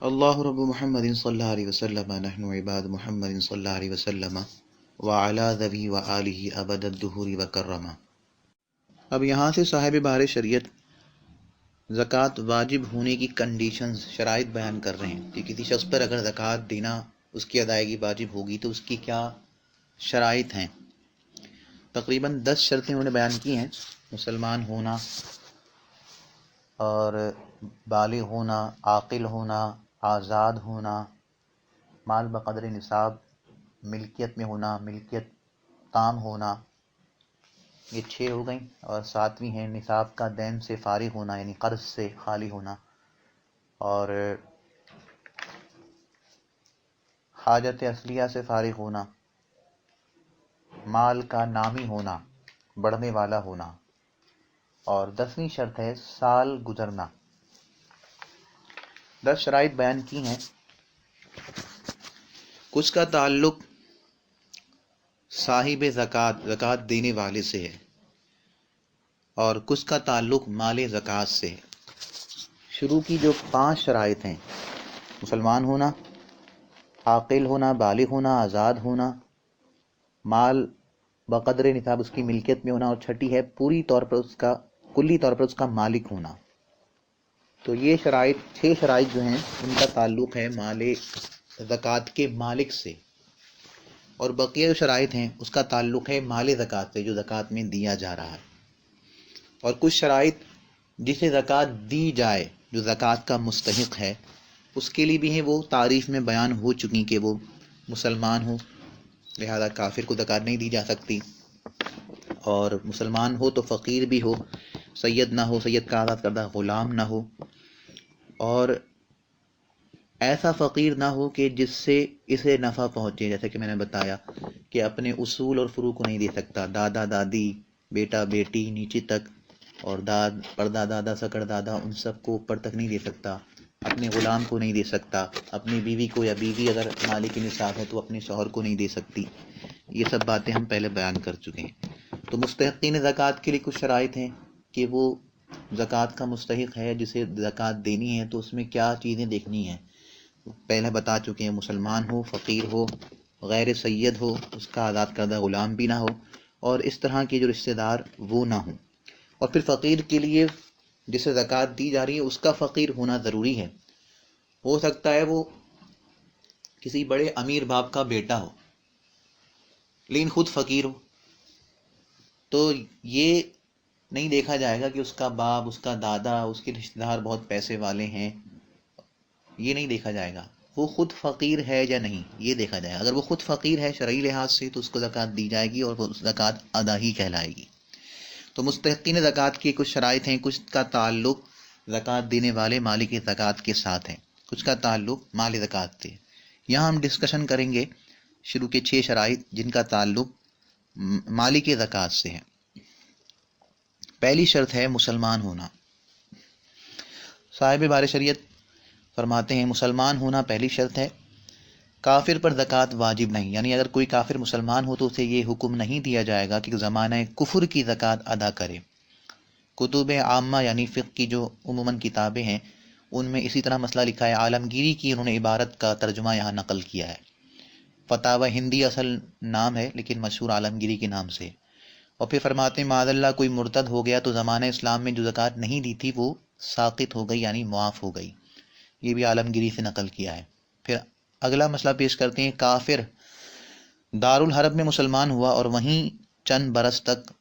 اللہ رب محمد صلی اللہ علیہ وسلم نحن عباد محمد صلی اللہ علیہ وسلم وعلی ذوی وآلہ ابد الدہور وکرما۔ اب یہاں سے صاحب بار شریعت زکوٰۃ واجب ہونے کی کنڈیشنز، شرائط بیان کر رہے ہیں کہ کسی شخص پر اگر زکوٰۃ دینا، اس کی ادائیگی واجب ہوگی تو اس کی کیا شرائط ہیں۔ تقریباً 10 شرطیں انہوں نے بیان کی ہیں: مسلمان ہونا اور بالغ ہونا، عاقل ہونا، آزاد ہونا، مال بقدر نصاب، ملکیت میں ہونا، ملکیت تام ہونا، یہ 6 ہو گئیں، اور 7ویں ہے نصاب کا دین سے فارغ ہونا، یعنی قرض سے خالی ہونا، اور حاجت اصلیہ سے فارغ ہونا، مال کا نامی ہونا، بڑھنے والا ہونا، اور 10ویں شرط ہے سال گزرنا۔ 10 شرائط بیان کی ہیں۔ کچھ کا تعلق صاحب زکوٰۃ دینے والے سے ہے، اور کچھ کا تعلق مال زکوٰۃ سے ہے۔ شروع کی جو 5 شرائط ہیں: مسلمان ہونا، عاقل ہونا، بالغ ہونا، آزاد ہونا، مال بقدر نصاب اس کی ملکیت میں ہونا، اور 6ٹھی ہے کلی طور پر اس کا مالک ہونا۔ تو یہ شرائط 6 شرائط جو ہیں ان کا تعلق ہے مال زکوٰۃ کے مالک سے، اور بقیہ جو شرائط ہیں اس کا تعلق ہے مال زکوٰۃ سے جو زکوٰۃ میں دیا جا رہا ہے۔ اور کچھ شرائط جسے زکوٰۃ دی جائے، جو زکوٰۃ کا مستحق ہے، اس کے لیے بھی ہیں، وہ تعریف میں بیان ہو چکی کہ وہ مسلمان ہو، لہذا کافر کو زکوٰۃ نہیں دی جا سکتی، اور مسلمان ہو تو فقیر بھی ہو، سید نہ ہو، سید کا آزاد کردہ غلام نہ ہو، اور ایسا فقیر نہ ہو کہ جس سے اسے نفع پہنچے، جیسے کہ میں نے بتایا کہ اپنے اصول اور فروع کو نہیں دے سکتا، دادا دادی، بیٹا بیٹی نیچے تک، اور پردہ دادا سکڑ دادا ان سب کو اوپر تک نہیں دے سکتا، اپنے غلام کو نہیں دے سکتا، اپنی بیوی کو، یا بیوی اگر مالک نصاب ہے تو اپنے شوہر کو نہیں دے سکتی۔ یہ سب باتیں ہم پہلے بیان کر چکے ہیں۔ تو مستحقین زکوٰۃ کے لیے کچھ شرائط ہیں کہ وہ زکوٰۃ کا مستحق ہے، جسے زکوٰۃ دینی ہے تو اس میں کیا چیزیں دیکھنی ہیں، پہلے بتا چکے ہیں: مسلمان ہو، فقیر ہو، غیر سید ہو، اس کا آزاد کردہ غلام بھی نہ ہو، اور اس طرح کے جو رشتہ دار وہ نہ ہوں۔ اور پھر فقیر کے لیے جسے زکوٰۃ دی جا رہی ہے اس کا فقیر ہونا ضروری ہے۔ ہو سکتا ہے وہ کسی بڑے امیر باپ کا بیٹا ہو لیکن خود فقیر ہو، تو یہ نہیں دیکھا جائے گا کہ اس کا باپ، اس کا دادا، اس کے رشتہ دار بہت پیسے والے ہیں، یہ نہیں دیکھا جائے گا، وہ خود فقیر ہے یا نہیں یہ دیکھا جائے گا۔ اگر وہ خود فقیر ہے شرعی لحاظ سے تو اس کو زکوٰۃ دی جائے گی، اور وہ زکوٰۃ ادا ہی کہلائے گی۔ تو مستحقین زکوٰۃ کی کچھ شرائط ہیں: کچھ کا تعلق زکوٰۃ دینے والے مالک زکوٰۃ کے ساتھ ہے، کچھ کا تعلق مال زکوٰۃ سے۔ یہاں ہم ڈسکشن کریں گے شروع کے 6 شرائط جن کا تعلق مالک زکوٰۃ سے ہے۔ پہلی شرط ہے مسلمان ہونا۔ صاحب بار شریعت فرماتے ہیں مسلمان ہونا پہلی شرط ہے۔ کافر پر زکوٰۃ واجب نہیں، یعنی اگر کوئی کافر مسلمان ہو تو اسے یہ حکم نہیں دیا جائے گا کہ زمانہ کفر کی زکوٰۃ ادا کرے۔ کتب عامہ یعنی فقہ کی جو عموماً کتابیں ہیں ان میں اسی طرح مسئلہ لکھا ہے۔ عالمگیری کی انہوں نے عبارت کا ترجمہ یہاں نقل کیا ہے۔ فتاوی ہندی اصل نام ہے لیکن مشہور عالمگیری کے نام سے۔ اور پھر فرماتے ہیں معاذ اللہ کوئی مرتد ہو گیا تو زمانہ اسلام میں جو زکوٰۃ نہیں دی تھی وہ ساقط ہو گئی، یعنی معاف ہو گئی۔ یہ بھی عالمگیری سے نقل کیا ہے۔ پھر اگلا مسئلہ پیش کرتے ہیں: کافر دارالحرب میں مسلمان ہوا اور وہیں چند برس تک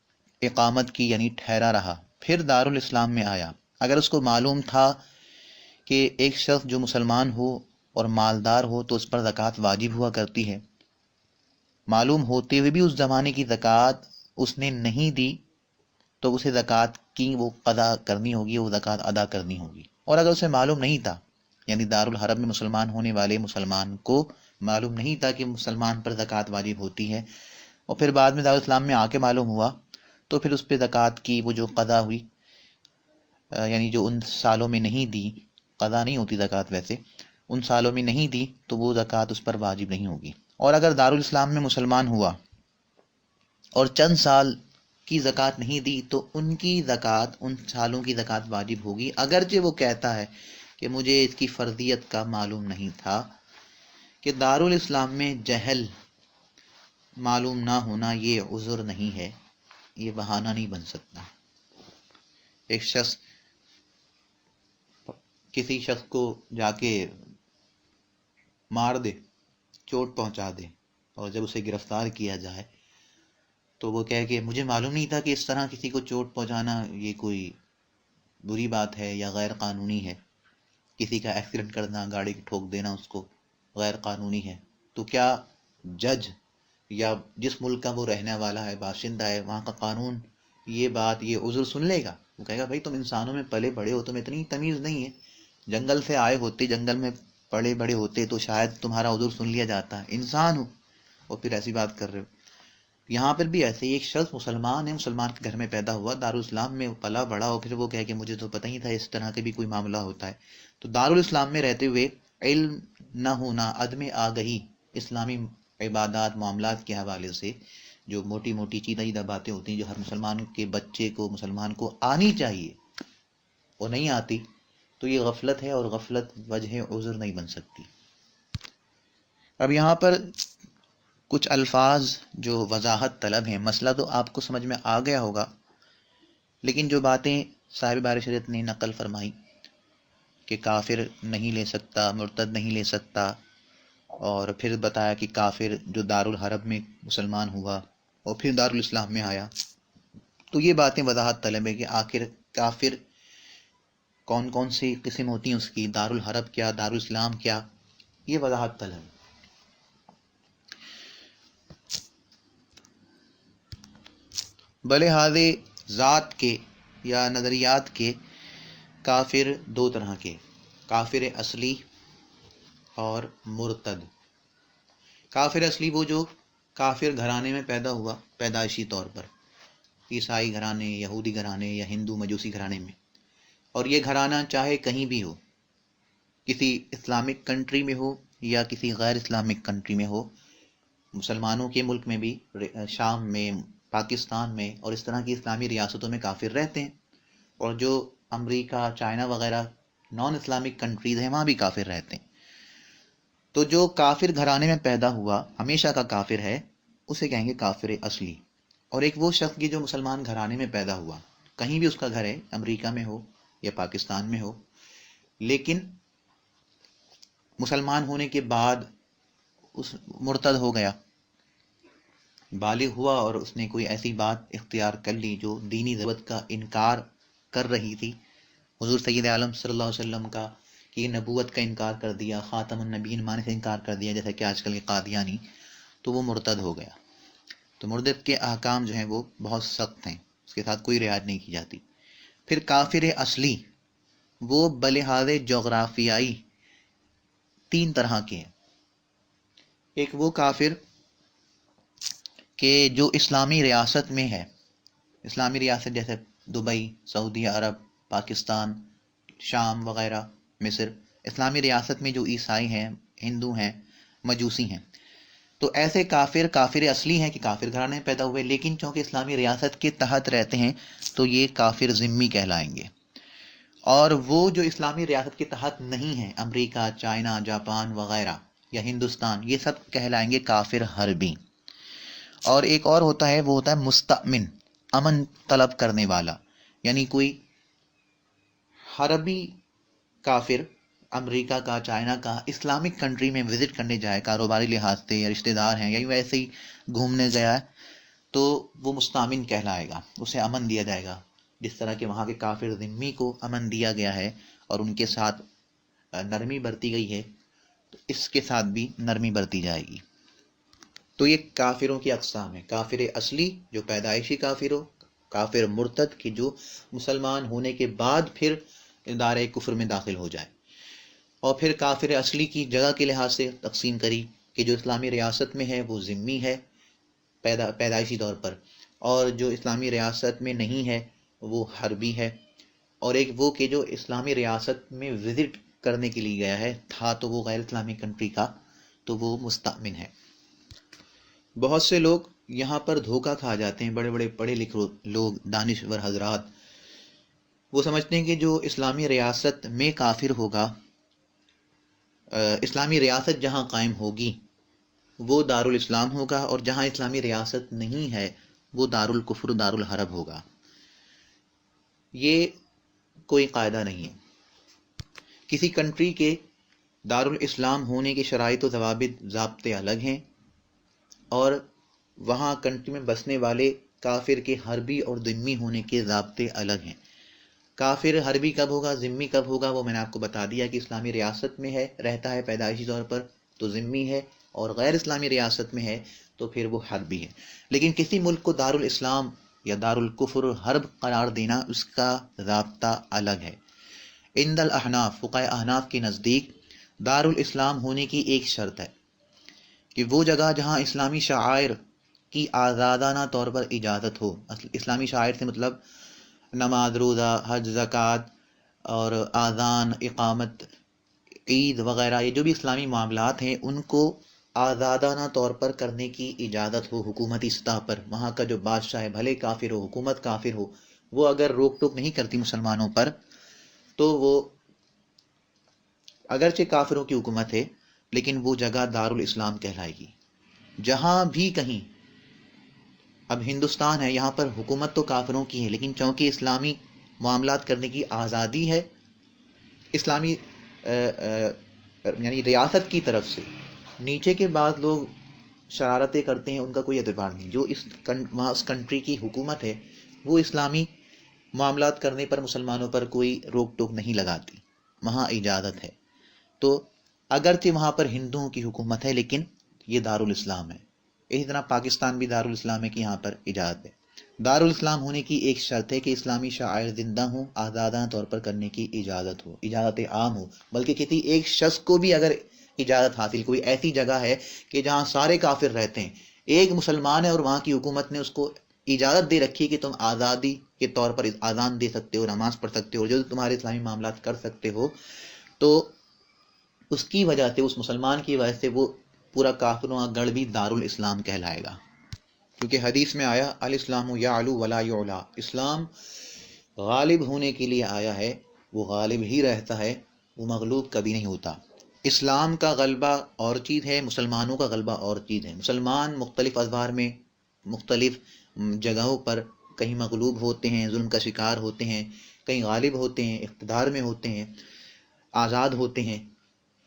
اقامت کی، یعنی ٹھہرا رہا، پھر دارالاسلام میں آیا۔ اگر اس کو معلوم تھا کہ ایک شخص جو مسلمان ہو اور مالدار ہو تو اس پر زکوٰۃ واجب ہوا کرتی ہے، معلوم ہوتے ہوئے بھی اس زمانے کی زکوٰۃ اس نے نہیں دی تو اسے زکوٰۃ کی وہ قضا کرنی ہوگی، وہ زکوٰۃ ادا کرنی ہوگی۔ اور اگر اسے معلوم نہیں تھا، یعنی دارالحرب میں مسلمان ہونے والے مسلمان کو معلوم نہیں تھا کہ مسلمان پر زکوٰۃ واجب ہوتی ہے، اور پھر بعد میں دارالاسلام میں آ کے معلوم ہوا، تو پھر اس پہ زکوٰۃ کی وہ جو قضا ہوئی، یعنی جو ان سالوں میں نہیں دی، قضا نہیں ہوتی زکوٰۃ ویسے، ان سالوں میں نہیں دی تو وہ زکوٰۃ اس پر واجب نہیں ہوگی۔ اور اگر دارالاسلام میں مسلمان ہوا اور چند سال کی زکوٰۃ نہیں دی تو ان کی زکوٰۃ، ان سالوں کی زکوٰۃ واجب ہوگی، اگرچہ وہ کہتا ہے کہ مجھے اس کی فرضیت کا معلوم نہیں تھا کہ دارالاسلام میں جہل معلوم نہ ہونا یہ عذر نہیں ہے، یہ بہانہ نہیں بن سکتا۔ ایک شخص کسی شخص کو جا کے مار دے، چوٹ پہنچا دے، اور جب اسے گرفتار کیا جائے تو وہ کہے کہ مجھے معلوم نہیں تھا کہ اس طرح کسی کو چوٹ پہنچانا یہ کوئی بری بات ہے یا غیر قانونی ہے، کسی کا ایکسیڈنٹ کرنا، گاڑی ٹھوک دینا اس کو غیر قانونی ہے، تو کیا جج یا جس ملک کا وہ رہنے والا ہے، باشندہ ہے، وہاں کا قانون یہ بات، یہ عذر سن لے گا؟ وہ کہے گا بھائی تم انسانوں میں پلے بڑے ہو، تمہیں اتنی تمیز نہیں ہے، جنگل سے آئے ہوتے، جنگل میں پڑے بڑے ہوتے تو شاید تمہارا عذر سن لیا جاتا، انسان ہو اور پھر ایسی بات کر رہے ہو۔ یہاں پر بھی ایسے ہی ایک شخص مسلمان ہے، مسلمان کے گھر میں پیدا ہوا، دارالاسلام میں پلا بڑا ہو، پھر وہ کہے کہ مجھے تو پتہ ہی تھا اس طرح کے بھی کوئی معاملہ ہوتا ہے۔ تو دارالاسلام میں رہتے ہوئے علم نہ ہونا، عدم آگہی اسلامی عبادات معاملات کے حوالے سے، جو موٹی موٹی چیدہ باتیں ہوتی ہیں جو ہر مسلمان کے بچے کو، مسلمان کو آنی چاہیے، وہ نہیں آتی، تو یہ غفلت ہے، اور غفلت وجہ عذر نہیں بن سکتی۔ اب یہاں پر کچھ الفاظ جو وضاحت طلب ہیں، مسئلہ تو آپ کو سمجھ میں آ گیا ہوگا، لیکن جو باتیں صاحب بار شریعت نے نقل فرمائی کہ کافر نہیں لے سکتا، مرتد نہیں لے سکتا، اور پھر بتایا کہ کافر جو دارالحرب میں مسلمان ہوا اور پھر دارالاسلام میں آیا، تو یہ باتیں وضاحت طلب ہے کہ آخر کافر کون کون سی قسم ہوتی ہیں اس کی، دارالحرب کیا، دارالاسلام کیا، یہ وضاحت طلب ہے۔ بلحاظ ذات کے یا نظریات کے کافر دو طرح کے، کافر اصلی اور مرتد۔ کافر اصلی وہ جو کافر گھرانے میں پیدا ہوا پیدائشی طور پر، عیسائی گھرانے، یہودی گھرانے یا ہندو مجوسی گھرانے میں، اور یہ گھرانہ چاہے کہیں بھی ہو، کسی اسلامک کنٹری میں ہو یا کسی غیر اسلامک کنٹری میں ہو، مسلمانوں کے ملک میں بھی، شام میں، پاکستان میں اور اس طرح کی اسلامی ریاستوں میں کافر رہتے ہیں، اور جو امریکہ، چائنا وغیرہ نان اسلامک کنٹریز ہیں وہاں بھی کافر رہتے ہیں۔ تو جو کافر گھرانے میں پیدا ہوا، ہمیشہ کا کافر ہے، اسے کہیں گے کافر اصلی۔ اور ایک وہ شخص کی جو مسلمان گھرانے میں پیدا ہوا، کہیں بھی اس کا گھر ہے، امریکہ میں ہو یا پاکستان میں ہو، لیکن مسلمان ہونے کے بعد اس مرتد ہو گیا، بالغ ہوا اور اس نے کوئی ایسی بات اختیار کر لی جو دینی ضرورت کا انکار کر رہی تھی، حضور سید عالم صلی اللہ علیہ وسلم کا کہ نبوت کا انکار کر دیا، خاتم النبیین ماننے سے انکار کر دیا، جیسا کہ آج کل کے قادیانی، تو وہ مرتد ہو گیا۔ تو مرتد کے احکام جو ہیں وہ بہت سخت ہیں، اس کے ساتھ کوئی رعایت نہیں کی جاتی۔ پھر کافر اصلی، وہ بلحاظ جغرافیائی تین طرح کے ہیں۔ ایک وہ کافر کہ جو اسلامی ریاست میں ہے، اسلامی ریاست جیسے دبئی، سعودی عرب، پاکستان، شام وغیرہ، مصر، اسلامی ریاست میں جو عیسائی ہیں، ہندو ہیں، مجوسی ہیں، تو ایسے کافر کافر اصلی ہیں کہ کافر گھرانے میں پیدا ہوئے، لیکن چونکہ اسلامی ریاست کے تحت رہتے ہیں تو یہ کافر ذمی کہلائیں گے۔ اور وہ جو اسلامی ریاست کے تحت نہیں ہیں، امریکہ، چائنا، جاپان وغیرہ یا ہندوستان، یہ سب کہلائیں گے کافر حربی۔ اور ایک اور ہوتا ہے، وہ ہوتا ہے مستأمن، امن طلب کرنے والا، یعنی کوئی حربی کافر امریکہ کا، چائنا کا، اسلامک کنٹری میں وزٹ کرنے جائے کاروباری لحاظ سے، یا رشتہ دار ہیں، یا یوں ایسے ہی گھومنے گیا ہے، تو وہ مستأمن کہلائے گا، اسے امن دیا جائے گا، جس طرح کہ وہاں کے کافر ذمی کو امن دیا گیا ہے اور ان کے ساتھ نرمی برتی گئی ہے، تو اس کے ساتھ بھی نرمی برتی جائے گی۔ تو یہ کافروں کی اقسام ہیں، کافر اصلی جو پیدائشی کافر ہو، کافر مرتد کہ جو مسلمان ہونے کے بعد پھر ادارے کفر میں داخل ہو جائے، اور پھر کافر اصلی کی جگہ کے لحاظ سے تقسیم کری کہ جو اسلامی ریاست میں ہے وہ ذمی ہے پیدائشی طور پر، اور جو اسلامی ریاست میں نہیں ہے وہ حربی ہے، اور ایک وہ کہ جو اسلامی ریاست میں وزٹ کرنے کے لیے گیا ہے تھا تو وہ غیر اسلامی کنٹری کا، تو وہ مستأمن ہے۔ بہت سے لوگ یہاں پر دھوکہ کھا جاتے ہیں، بڑے بڑے پڑھے لکھے لوگ، دانشور حضرات، وہ سمجھتے ہیں کہ جو اسلامی ریاست میں کافر ہوگا، اسلامی ریاست جہاں قائم ہوگی وہ دارالاسلام ہوگا، اور جہاں اسلامی ریاست نہیں ہے وہ دارالکفر دارالحرب ہوگا۔ یہ کوئی قاعدہ نہیں ہے۔ کسی کنٹری کے دارالاسلام ہونے کے شرائط و ضوابط ضابطے الگ ہیں، اور وہاں کنٹری میں بسنے والے کافر کے حربی اور ذمی ہونے کے ضابطے الگ ہیں۔ کافر حربی کب ہوگا، ذمی کب ہوگا، وہ میں نے آپ کو بتا دیا کہ اسلامی ریاست میں ہے، رہتا ہے پیدائشی طور پر تو ذمی ہے، اور غیر اسلامی ریاست میں ہے تو پھر وہ حربی ہے۔ لیکن کسی ملک کو دارالاسلام یا دارالکفر حرب قرار دینا، اس کا ضابطہ الگ ہے۔ عند الاحناف، فقہائے احناف کے نزدیک دارالاسلام ہونے کی ایک شرط ہے کہ وہ جگہ جہاں اسلامی شعائر کی آزادانہ طور پر اجازت ہو۔ اسلامی شعائر سے مطلب نماز، روزہ، حج، زکوٰۃ اور اذان، اقامت، عید وغیرہ، یہ جو بھی اسلامی معاملات ہیں ان کو آزادانہ طور پر کرنے کی اجازت ہو حکومتی سطح پر۔ وہاں کا جو بادشاہ ہے بھلے کافر ہو، حکومت کافر ہو، وہ اگر روک ٹوک نہیں کرتی مسلمانوں پر تو وہ اگرچہ کافروں کی حکومت ہے لیکن وہ جگہ دارالاسلام کہلائے گی۔ جہاں بھی کہیں، اب ہندوستان ہے، یہاں پر حکومت تو کافروں کی ہے لیکن چونکہ اسلامی معاملات کرنے کی آزادی ہے اسلامی یعنی ریاست کی طرف سے، نیچے کے بعض لوگ شرارتیں کرتے ہیں، ان کا کوئی اعتبار نہیں۔ جو وہاں اس کنٹری کی حکومت ہے وہ اسلامی معاملات کرنے پر مسلمانوں پر کوئی روک ٹوک نہیں لگاتی، وہاں اجازت ہے۔ تو اگرچہ وہاں پر ہندوؤں کی حکومت ہے لیکن یہ دارالاسلام ہے۔ اسی طرح پاکستان بھی دارالاسلام ہے کہ یہاں پر اجازت ہے۔ دارالاسلام ہونے کی ایک شرط ہے کہ اسلامی شعائر زندہ ہوں، آزادانہ طور پر کرنے کی اجازت ہو، اجازت عام ہو، بلکہ کسی ایک شخص کو بھی اگر اجازت حاصل، کوئی ایسی جگہ ہے کہ جہاں سارے کافر رہتے ہیں، ایک مسلمان ہے اور وہاں کی حکومت نے اس کو اجازت دے رکھی ہے کہ تم آزادی کے طور پر اذان دے سکتے ہو، نماز پڑھ سکتے ہو، جو تمہارے اسلامی معاملات کر سکتے ہو، تو اس کی وجہ سے، اس مسلمان کی وجہ سے وہ پورا کافروں کا گڑھ بھی دارالاسلام کہلائے گا۔ کیونکہ حدیث میں آیا الاسلام یعلو ولا یعلا، اسلام غالب ہونے کے لیے آیا ہے، وہ غالب ہی رہتا ہے، وہ مغلوب کبھی نہیں ہوتا۔ اسلام کا غلبہ اور چیز ہے، مسلمانوں کا غلبہ اور چیز ہے۔ مسلمان مختلف ادوار میں مختلف جگہوں پر کہیں مغلوب ہوتے ہیں، ظلم کا شکار ہوتے ہیں، کہیں غالب ہوتے ہیں، اقتدار میں ہوتے ہیں، آزاد ہوتے ہیں۔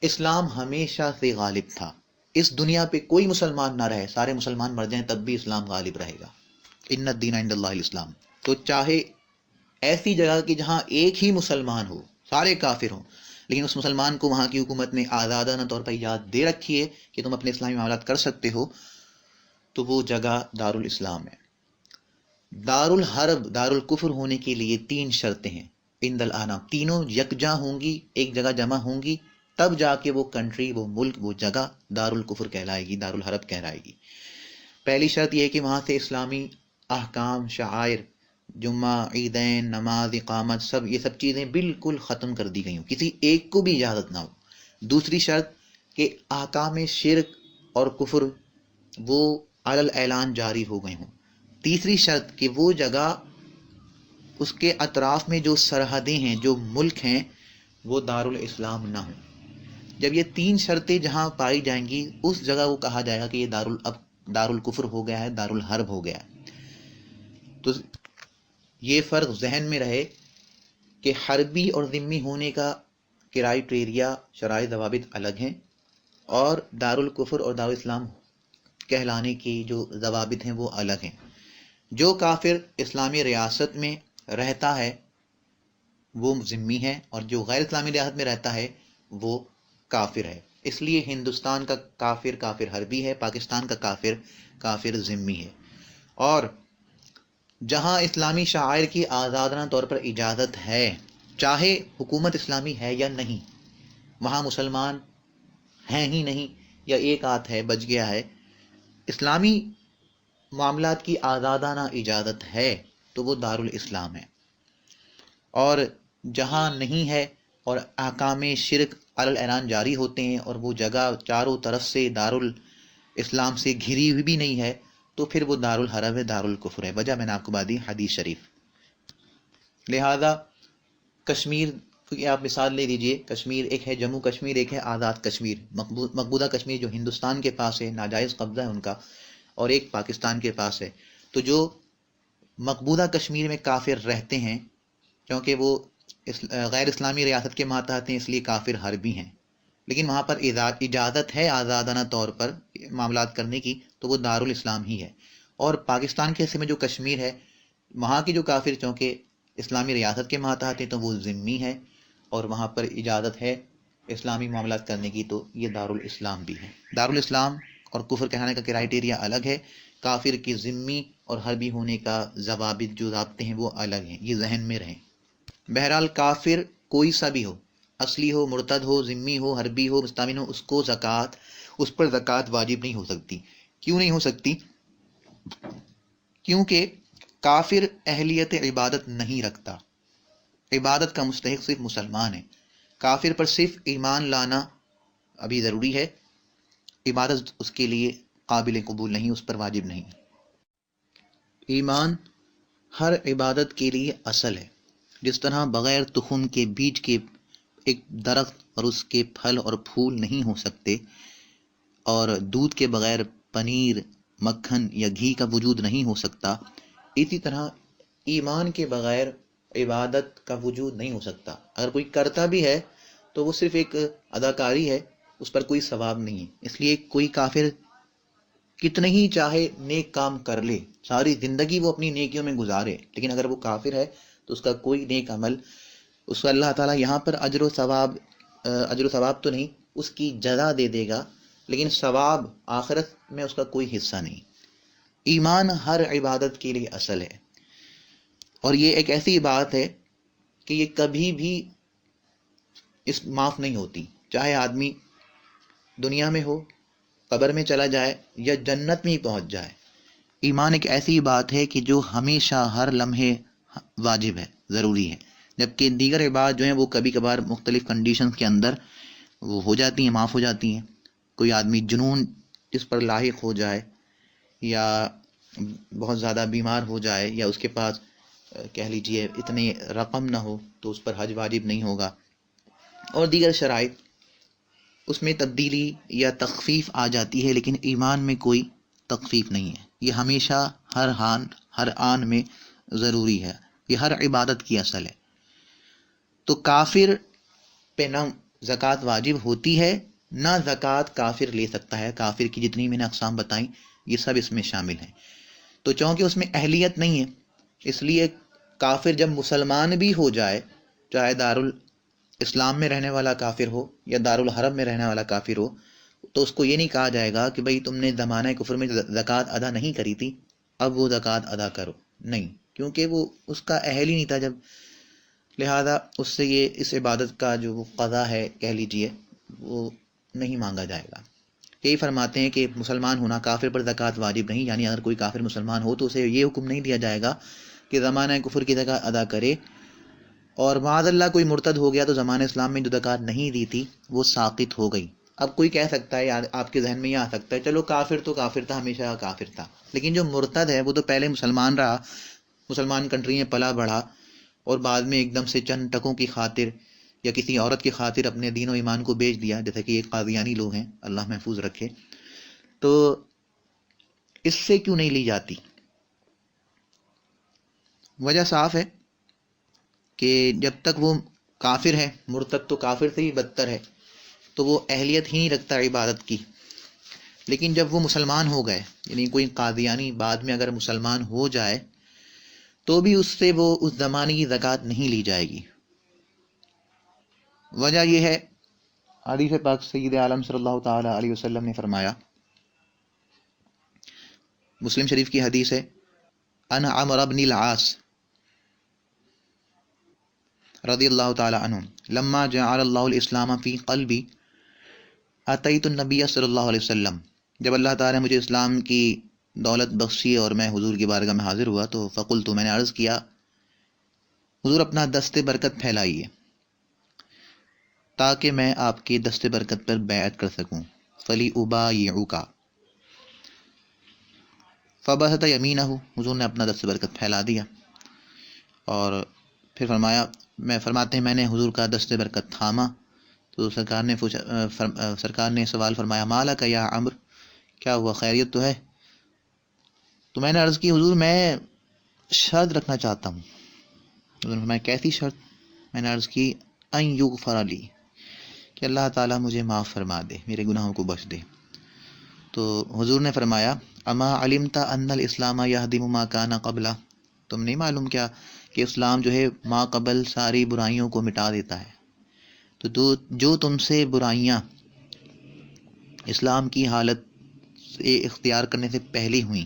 اسلام ہمیشہ سے غالب تھا۔ اس دنیا پہ کوئی مسلمان نہ رہے، سارے مسلمان مر جائیں تب بھی اسلام غالب رہے گا۔ ان الدین عند اللہ الاسلام۔ تو چاہے ایسی جگہ کہ جہاں ایک ہی مسلمان ہو، سارے کافر ہوں، لیکن اس مسلمان کو وہاں کی حکومت نے آزادانہ طور پر اجازت دے رکھی ہے کہ تم اپنے اسلامی معاملات کر سکتے ہو، تو وہ جگہ دارالاسلام ہے۔ دارالحرب، دارالکفر ہونے کے لیے 3 شرطیں ہیں عند الاحناف، تینوں یکجا ہوں گی، ایک جگہ جمع ہوں گی، تب جا کے وہ کنٹری، وہ ملک، وہ جگہ دارالکفر کہلائے گی، دارالحرب کہلائے گی۔ پہلی شرط یہ ہے کہ وہاں سے اسلامی احکام، شعائر، جمعہ، عیدین، نماز، اقامت، یہ سب چیزیں بالکل ختم کر دی گئی ہوں، کسی ایک کو بھی اجازت نہ ہو۔ دوسری شرط کہ احکام شرک اور کفر وہ علی الاعلان جاری ہو گئے ہوں۔ تیسری شرط کہ وہ جگہ، اس کے اطراف میں جو سرحدیں ہیں، جو ملک ہیں، وہ دارالاسلام نہ ہوں۔ جب یہ 3 شرطیں جہاں پائی جائیں گی اس جگہ کو کہا جائے گا کہ یہ دارالکفر ہو گیا ہے، دارالحرب ہو گیا ہے۔ تو یہ فرق ذہن میں رہے کہ حربی اور ذمی ہونے کا کرائیٹیریا، شرائط ضوابط الگ ہیں، اور دارالکفر اور دارالاسلام کہلانے کی جو ضوابط ہیں وہ الگ ہیں۔ جو کافر اسلامی ریاست میں رہتا ہے وہ ذمی ہے، اور جو غیر اسلامی ریاست میں رہتا ہے وہ کافر ہے۔ اس لیے ہندوستان کا کافر کافر حربی ہے، پاکستان کا کافر کافر ذمی ہے۔ اور جہاں اسلامی شعائر کی آزادانہ طور پر اجازت ہے، چاہے حکومت اسلامی ہے یا نہیں، وہاں مسلمان ہیں ہی نہیں یا ایک آدھ ہے، بچ گیا ہے، اسلامی معاملات کی آزادانہ اجازت ہے تو وہ دارالاسلام ہے۔ اور جہاں نہیں ہے اور احکام شرک علی الاعلان جاری ہوتے ہیں اور وہ جگہ چاروں طرف سے دارالاسلام سے گھری ہوئی بھی نہیں ہے، تو پھر وہ دارالحرب ہے، دارالکفر ہے۔ وجہ میں نے آپ کو بتا دی، حدیث شریف۔ لہذا کشمیر کی آپ مثال لے لیجئے، کشمیر ایک ہے جموں کشمیر، ایک ہے آزاد کشمیر، مقبوضہ کشمیر جو ہندوستان کے پاس ہے، ناجائز قبضہ ہے ان کا، اور ایک پاکستان کے پاس ہے۔ تو جو مقبوضہ کشمیر میں کافر رہتے ہیں، کیونکہ وہ غیر اسلامی ریاست کے ماتحت ہیں، اس لیے کافر حربی ہیں، لیکن وہاں پر اجازت ہے آزادانہ طور پر معاملات کرنے کی، تو وہ دارالاسلام ہی ہے۔ اور پاکستان کے حصے میں جو کشمیر ہے، وہاں کے جو کافر چونکہ اسلامی ریاست کے ماتحت ہیں، تو وہ ذمی ہے، اور وہاں پر اجازت ہے اسلامی معاملات کرنے کی، تو یہ دارالاسلام بھی ہے۔ دارالاسلام اور کفر کہلانے کا کرائٹیریا الگ ہے، کافر کی ذمی اور حربی ہونے کا ضوابط جو ضابطے ہیں وہ الگ ہیں، یہ ذہن میں رہیں۔ بہرحال کافر کوئی سا بھی ہو، اصلی ہو، مرتد ہو، ذمی ہو، حربی ہو، مستامن ہو، اس پر زکوٰۃ واجب نہیں ہو سکتی۔ کیوں نہیں ہو سکتی؟ کیونکہ کافر اہلیت عبادت نہیں رکھتا، عبادت کا مستحق صرف مسلمان ہے۔ کافر پر صرف ایمان لانا ابھی ضروری ہے، عبادت اس کے لیے قابل قبول نہیں، اس پر واجب نہیں۔ ایمان ہر عبادت کے لیے اصل ہے، جس طرح بغیر تخم کے بیج کے ایک درخت اور اس کے پھل اور پھول نہیں ہو سکتے، اور دودھ کے بغیر پنیر، مکھن یا گھی کا وجود نہیں ہو سکتا، اسی طرح ایمان کے بغیر عبادت کا وجود نہیں ہو سکتا۔ اگر کوئی کرتا بھی ہے تو وہ صرف ایک اداکاری ہے، اس پر کوئی ثواب نہیں ہے۔ اس لیے کوئی کافر کتنے ہی چاہے نیک کام کر لے، ساری زندگی وہ اپنی نیکیوں میں گزارے، لیکن اگر وہ کافر ہے تو اس کا کوئی نیک عمل، اس کو اللہ تعالیٰ یہاں پر اجر و ثواب تو نہیں، اس کی جزا دے دے گا، لیکن ثواب آخرت میں اس کا کوئی حصہ نہیں۔ ایمان ہر عبادت کے لیے اصل ہے، اور یہ ایک ایسی بات ہے کہ یہ کبھی بھی معاف نہیں ہوتی، چاہے آدمی دنیا میں ہو، قبر میں چلا جائے یا جنت میں ہی پہنچ جائے۔ ایمان ایک ایسی بات ہے کہ جو ہمیشہ ہر لمحے واجب ہے، ضروری ہے، جبکہ دیگر عبادات جو ہیں وہ کبھی کبھار مختلف کنڈیشنز کے اندر وہ ہو جاتی ہیں، معاف ہو جاتی ہیں۔ کوئی آدمی جنون جس پر لاحق ہو جائے، یا بہت زیادہ بیمار ہو جائے، یا اس کے پاس کہہ لیجئے اتنے رقم نہ ہو، تو اس پر حج واجب نہیں ہوگا، اور دیگر شرائط، اس میں تبدیلی یا تخفیف آ جاتی ہے، لیکن ایمان میں کوئی تخفیف نہیں ہے، یہ ہمیشہ ہر آن میں ضروری ہے، یہ ہر عبادت کی اصل ہے۔ تو کافر پہ نہ زکوٰۃ واجب ہوتی ہے، نہ زکوٰۃ کافر لے سکتا ہے۔ کافر کی جتنی میں نے اقسام بتائیں یہ سب اس میں شامل ہیں۔ تو چونکہ اس میں اہلیت نہیں ہے، اس لیے کافر جب مسلمان بھی ہو جائے، چاہے دارالاسلام میں رہنے والا کافر ہو یا دارالحرب میں رہنے والا کافر ہو، تو اس کو یہ نہیں کہا جائے گا کہ بھئی تم نے زمانہ کفر میں زکوٰۃ ادا نہیں کری تھی، اب وہ زکوٰۃ ادا کرو، نہیں، کیونکہ وہ اس کا اہل ہی نہیں تھا جب، لہذا اس سے اس عبادت کا جو وہ قضا ہے کہہ لیجئے وہ نہیں مانگا جائے گا۔ یہی فرماتے ہیں کہ مسلمان ہونا، کافر پر زکوٰۃ واجب نہیں، یعنی اگر کوئی کافر مسلمان ہو تو اسے یہ حکم نہیں دیا جائے گا کہ زمانہ کفر کی زکوٰۃ ادا کرے، اور معاذ اللہ کوئی مرتد ہو گیا تو زمانہ اسلام میں جو زکوٰۃ نہیں دی تھی وہ ساقط ہو گئی۔ اب کوئی کہہ سکتا ہے، آپ کے ذہن میں یہ آ سکتا ہے، چلو کافر تو کافر تھا، ہمیشہ کافر تھا، لیکن جو مرتد ہے وہ تو پہلے مسلمان رہا، مسلمان کنٹری میں پلا بڑھا، اور بعد میں ایک دم سے چند ٹکوں کی خاطر یا کسی عورت کی خاطر اپنے دین و ایمان کو بیچ دیا، جیسے کہ ایک قادیانی لوگ ہیں، اللہ محفوظ رکھے، تو اس سے کیوں نہیں لی جاتی؟ وجہ صاف ہے کہ جب تک وہ کافر ہے، مرتد تو کافر سے ہی بدتر ہے، تو وہ اہلیت ہی نہیں رکھتا عبادت کی، لیکن جب وہ مسلمان ہو گئے، یعنی کوئی قادیانی بعد میں اگر مسلمان ہو جائے تو بھی اس سے وہ اس زمانے کی زکوٰۃ نہیں لی جائے گی۔ وجہ یہ ہے، حدیث پاک سید عالم صلی اللہ تعالی علیہ وسلم نے فرمایا، مسلم شریف کی حدیث ہے، ان عمرو بن العاص رضی اللہ تعالی عنہ لما جعل اللہ الاسلام فی قلبی اتیت النبی صلی اللہ علیہ وسلم، جب اللہ تعالی نے مجھے اسلام کی دولت بخشی اور میں حضور کی بارگاہ میں حاضر ہوا، تو فقلت، میں نے عرض کیا، حضور اپنا دست برکت پھیلائیے تاکہ میں آپ کے دست برکت پر بیعت کر سکوں، فلی ابایعک، فبسط یمینہ، حضور نے اپنا دست برکت پھیلا دیا اور پھر فرماتے ہیں میں نے حضور کا دست برکت تھاما تو سرکار نے سوال فرمایا مالا کا یا عمر، کیا ہوا، خیریت تو ہے؟ تو میں نے عرض کی حضور میں شرط رکھنا چاہتا ہوں۔ حضور نے فرمایا کیسی شرط؟ میں نے عرض کی ان یغفر لی، کہ اللہ تعالیٰ مجھے معاف فرما دے، میرے گناہوں کو بخش دے۔ تو حضور نے فرمایا اما علمت ان الاسلام یہدم ما کان قبلہ، تم نہیں معلوم کیا کہ اسلام جو ہے ما قبل ساری برائیوں کو مٹا دیتا ہے؟ تو جو تم سے برائیاں اسلام کی حالت سے اختیار کرنے سے پہلے ہوئیں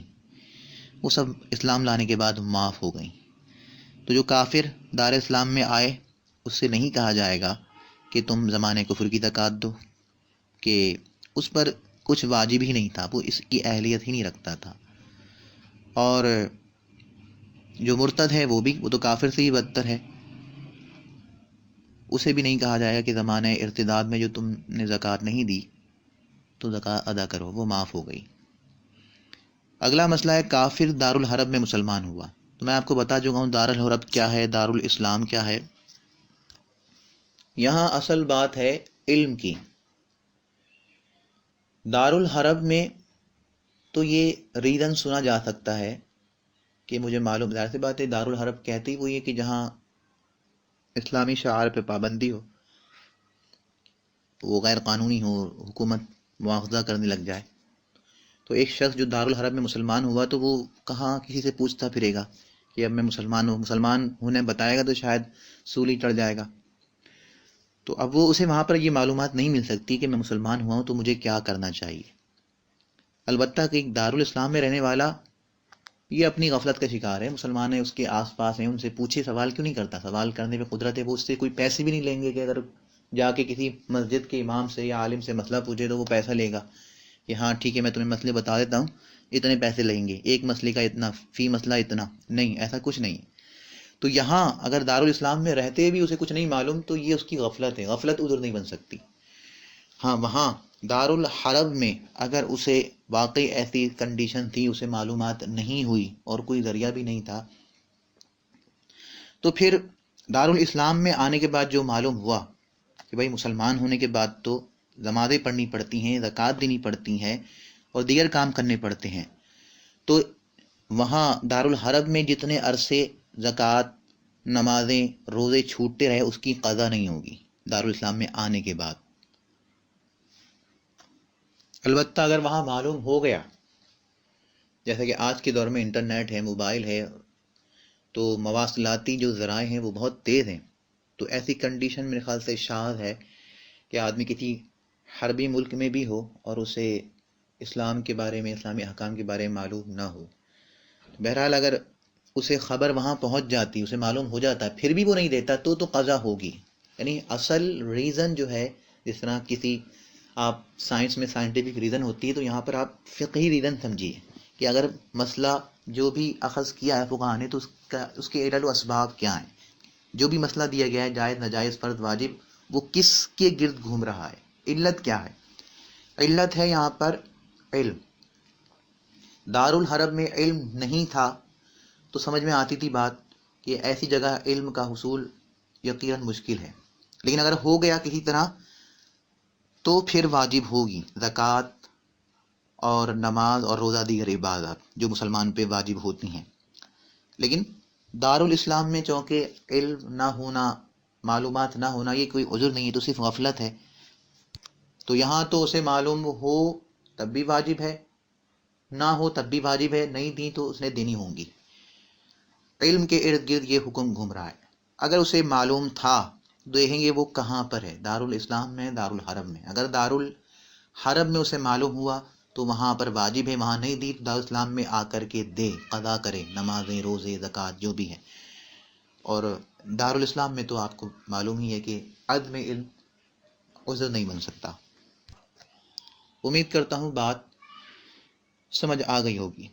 وہ سب اسلام لانے کے بعد معاف ہو گئیں۔ تو جو کافر دار اسلام میں آئے اس سے نہیں کہا جائے گا کہ تم زمانے کفر کی زکوٰۃ دو، کہ اس پر کچھ واجب ہی نہیں تھا، وہ اس کی اہلیت ہی نہیں رکھتا تھا۔ اور جو مرتد ہے وہ تو کافر سے ہی بدتر ہے، اسے بھی نہیں کہا جائے گا کہ زمانہ ارتداد میں جو تم نے زکوٰۃ نہیں دی تو زکوٰۃ ادا کرو، وہ معاف ہو گئی۔ اگلا مسئلہ ہے کافر دارالحرب میں مسلمان ہوا، تو میں آپ کو بتا چکا ہوں دارالحرب کیا ہے، دارالاسلام کیا ہے۔ یہاں اصل بات ہے علم کی۔ دارالحرب میں تو یہ ریزن سنا جا سکتا ہے کہ مجھے معلوم، ظاہر سی بات ہے دارالحرب کہتے ہی وہ یہ کہ جہاں اسلامی شعائر پہ پابندی ہو، وہ غیر قانونی ہو، حکومت مواخذہ کرنے لگ جائے۔ تو ایک شخص جو دارالحرب میں مسلمان ہوا تو وہ کہاں کسی سے پوچھتا پھرے گا کہ اب میں مسلمان ہوں، مسلمان ہونے بتائے گا تو شاید سولی چڑھ جائے گا۔ تو اب وہ اسے وہاں پر یہ معلومات نہیں مل سکتی کہ میں مسلمان ہوا ہوں تو مجھے کیا کرنا چاہیے۔ البتہ کہ ایک دارالاسلام میں رہنے والا یہ اپنی غفلت کا شکار ہے، مسلمان ہے، اس کے آس پاس ہیں، ان سے پوچھے، سوال کیوں نہیں کرتا؟ سوال کرنے پہ قدرت ہے، وہ اس سے کوئی پیسے بھی نہیں لیں گے کہ اگر جا کے کسی مسجد کے امام سے یا عالم سے مسئلہ پوچھے تو وہ پیسہ لے گا کہ ہاں ٹھیک ہے میں تمہیں مسئلے بتا دیتا ہوں، اتنے پیسے لیں گے، ایک مسئلے کا اتنا، فی مسئلہ اتنا، نہیں، ایسا کچھ نہیں۔ تو یہاں اگر دارالاسلام میں رہتے بھی اسے کچھ نہیں معلوم تو یہ اس کی غفلت ہے، غفلت عذر نہیں بن سکتی۔ ہاں وہاں دارالحرب میں اگر اسے واقعی ایسی کنڈیشن تھی، اسے معلومات نہیں ہوئی اور کوئی ذریعہ بھی نہیں تھا، تو پھر دارالاسلام میں آنے کے بعد جو معلوم ہوا کہ بھائی مسلمان ہونے کے بعد تو نمازیں پڑھنی پڑتی ہیں، زکوٰۃ دینی پڑتی ہیں اور دیگر کام کرنے پڑتے ہیں، تو وہاں دارالحرب میں جتنے عرصے زکوٰۃ، نمازیں، روزے چھوٹتے رہے اس کی قضا نہیں ہوگی دارالاسلام میں آنے کے بعد۔ البتہ اگر وہاں معلوم ہو گیا، جیسا کہ آج کے دور میں انٹرنیٹ ہے، موبائل ہے، تو مواصلاتی جو ذرائع ہیں وہ بہت تیز ہیں، تو ایسی کنڈیشن میرے خیال سے شاذ ہے کہ آدمی کسی حربی ملک میں بھی ہو اور اسے اسلام کے بارے میں، اسلامی احکام کے بارے میں معلوم نہ ہو۔ بہرحال اگر اسے خبر وہاں پہنچ جاتی، اسے معلوم ہو جاتا، پھر بھی وہ نہیں دیتا تو قضا ہوگی۔ یعنی اصل ریزن جو ہے، جس طرح کسی آپ سائنس میں سائنٹیفک ریزن ہوتی ہے، تو یہاں پر آپ فقہی ریزن سمجھیے کہ اگر مسئلہ جو بھی اخذ کیا ہے فقہاء نے تو اس کے علل و اسباب کیا ہیں، جو بھی مسئلہ دیا گیا ہے جائز، ناجائز، فرض، واجب، وہ کس کے گرد گھوم رہا ہے، علت کیا ہے۔ علت ہے یہاں پر علم۔ دارالحرب میں علم نہیں تھا تو سمجھ میں آتی تھی بات کہ ایسی جگہ علم کا حصول یقیناً مشکل ہے، لیکن اگر ہو گیا کسی طرح تو پھر واجب ہوگی زکوٰۃ اور نماز اور روزہ، دیگر عبادات جو مسلمان پہ واجب ہوتی ہیں۔ لیکن دارالاسلام میں چونکہ علم نہ ہونا، معلومات نہ ہونا یہ کوئی عذر نہیں ہے، تو صرف غفلت ہے، تو یہاں تو اسے معلوم ہو تب بھی واجب ہے، نہ ہو تب بھی واجب ہے، نہیں دی تو اس نے دینی ہوں گی۔ علم کے ارد گرد یہ حکم گھوم رہا ہے۔ اگر اسے معلوم تھا دیکھیں گے وہ کہاں پر ہے، دارالاسلام میں، دارالحرب میں۔ اگر دارالحرب میں اسے معلوم ہوا تو وہاں پر واجب ہے، وہاں نہیں دی تو دارالاسلام میں آ کر کے دے، قضا کرے، نمازیں، روزے، زکوٰۃ جو بھی ہے۔ اور دارالاسلام میں تو آپ کو معلوم ہی ہے کہ عدم علم عذر نہیں بن سکتا۔ امید کرتا ہوں بات سمجھ آ گئی ہوگی۔